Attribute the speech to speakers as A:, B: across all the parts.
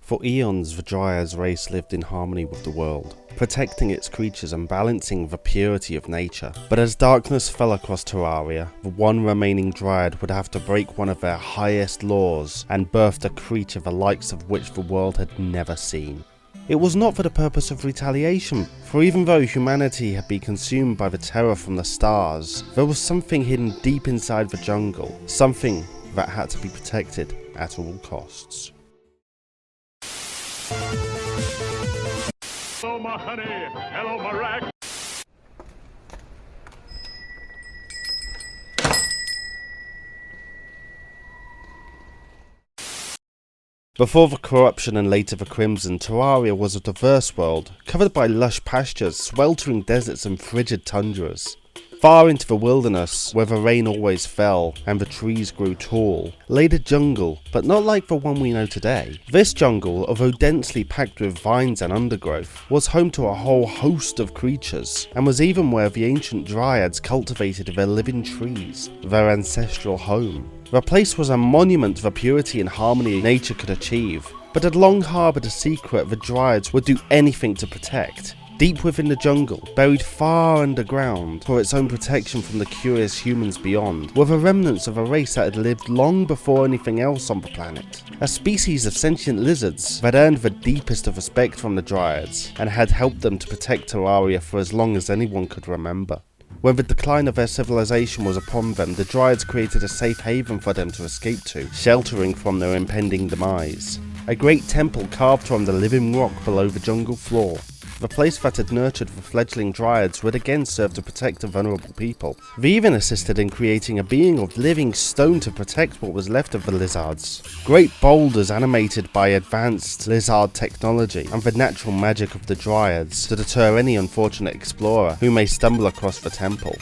A: For eons, the Dryads race lived in harmony with the world, protecting its creatures and balancing the purity of nature. But as darkness fell across Terraria, the one remaining Dryad would have to break one of their highest laws and birth a creature the likes of which the world had never seen. It was not for the purpose of retaliation, for even though humanity had been consumed by the terror from the stars, there was something hidden deep inside the jungle, something that had to be protected at all costs.
B: Hello, my honey. Hello, my rack.
A: Before the corruption and later the Crimson, Terraria was a diverse world, covered by lush pastures, sweltering deserts and frigid tundras. Far into the wilderness, where the rain always fell and the trees grew tall, lay the jungle, but not like the one we know today. This jungle, although densely packed with vines and undergrowth, was home to a whole host of creatures, and was even where the ancient Dryads cultivated their living trees, their ancestral home. The place was a monument to the purity and harmony nature could achieve, but had long harboured a secret the Dryads would do anything to protect. Deep within the jungle, buried far underground for its own protection from the curious humans beyond, were the remnants of a race that had lived long before anything else on the planet. A species of sentient lizards that earned the deepest of respect from the Dryads, and had helped them to protect Terraria for as long as anyone could remember. When the decline of their civilization was upon them, the Dryads created a safe haven for them to escape to, sheltering from their impending demise. A great temple carved from the living rock below the jungle floor. The place that had nurtured the fledgling Dryads would again serve to protect the vulnerable people. They even assisted in creating a being of living stone to protect what was left of the lizards. Great boulders animated by advanced lizard technology and the natural magic of the Dryads to deter any unfortunate explorer who may stumble across the temple.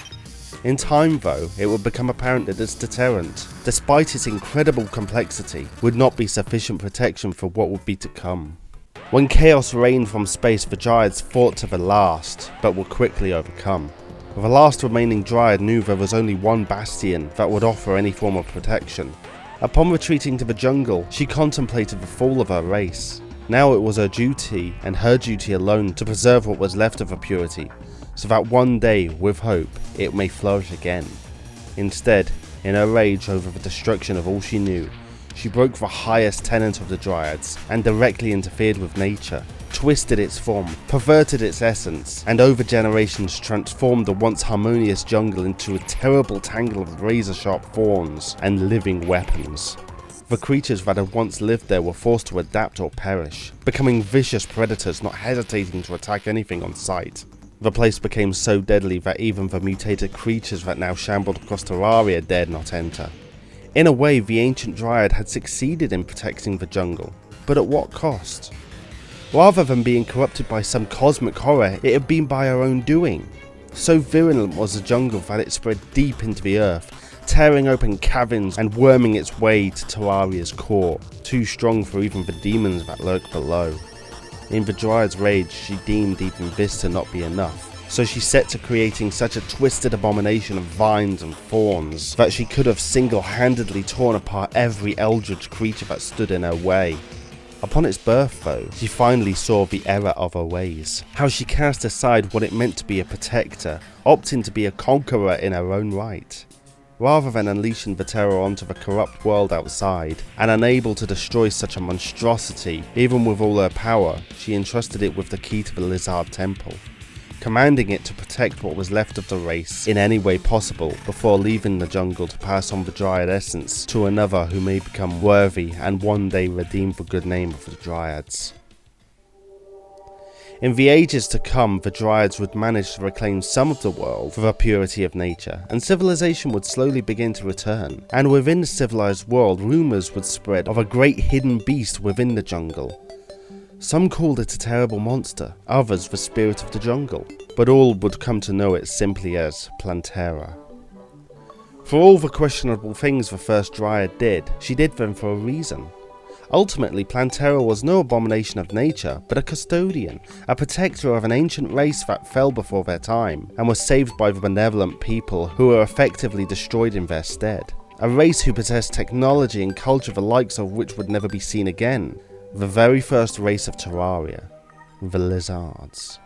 A: In time though, it would become apparent that this deterrent, despite its incredible complexity, would not be sufficient protection for what would be to come. When chaos reigned from space, the Dryads fought to the last, but were quickly overcome. The last remaining Dryad knew there was only one bastion that would offer any form of protection. Upon retreating to the jungle, she contemplated the fall of her race. Now it was her duty, and her duty alone, to preserve what was left of her purity, so that one day, with hope, it may flourish again. Instead, in her rage over the destruction of all she knew, she broke the highest tenet of the Dryads and directly interfered with nature, twisted its form, perverted its essence, and over generations transformed the once harmonious jungle into a terrible tangle of razor-sharp thorns and living weapons. The creatures that had once lived there were forced to adapt or perish, becoming vicious predators not hesitating to attack anything on sight. The place became so deadly that even the mutated creatures that now shambled across Terraria dared not enter. In a way, the ancient Dryad had succeeded in protecting the jungle, but at what cost? Rather than being corrupted by some cosmic horror, it had been by her own doing. So virulent was the jungle that it spread deep into the earth, tearing open caverns and worming its way to Terraria's core, too strong for even the demons that lurked below. In the Dryad's rage, she deemed even this to not be enough. So she set to creating such a twisted abomination of vines and thorns that she could have single-handedly torn apart every eldritch creature that stood in her way. Upon its birth though, she finally saw the error of her ways, how she cast aside what it meant to be a protector, opting to be a conqueror in her own right. Rather than unleashing the terror onto the corrupt world outside, and unable to destroy such a monstrosity, even with all her power, she entrusted it with the key to the Lizard Temple, commanding it to protect what was left of the race in any way possible before leaving the jungle to pass on the Dryad essence to another who may become worthy and one day redeem the good name of the Dryads. In the ages to come, the Dryads would manage to reclaim some of the world for the purity of nature, and civilization would slowly begin to return, and within the civilized world, rumours would spread of a great hidden beast within the jungle. Some called it a terrible monster, others the spirit of the jungle, but all would come to know it simply as Plantera. For all the questionable things the first Dryad did, she did them for a reason. Ultimately, Plantera was no abomination of nature, but a custodian, a protector of an ancient race that fell before their time, and was saved by the benevolent people who were effectively destroyed in their stead. A race who possessed technology and culture the likes of which would never be seen again. The very first race of Terraria, the lizards.